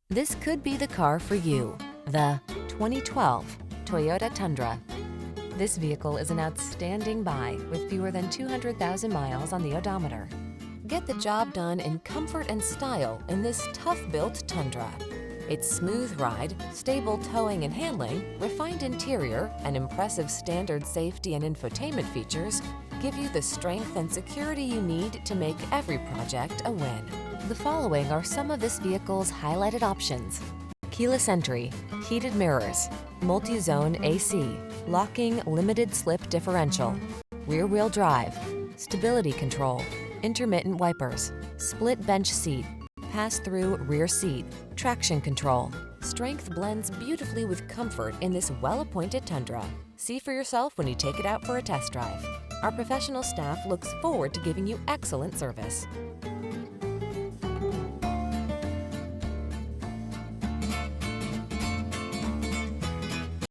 This could be the car for you. The 2012 Toyota Tundra. This vehicle is an outstanding buy with fewer than 200,000 miles on the odometer. Get the job done in comfort and style in this tough-built Tundra. Its smooth ride, stable towing and handling, refined interior, and impressive standard safety and infotainment features give you the strength and security you need to make every project a win. The following are some of this vehicle's highlighted options: keyless entry, heated mirrors, multi-zone AC, locking limited slip differential, rear-wheel drive, stability control, intermittent wipers, split bench seat, pass-through rear seat, traction control. Strength blends beautifully with comfort in this well-appointed Tundra. See for yourself when you take it out for a test drive. Our professional staff looks forward to giving you excellent service.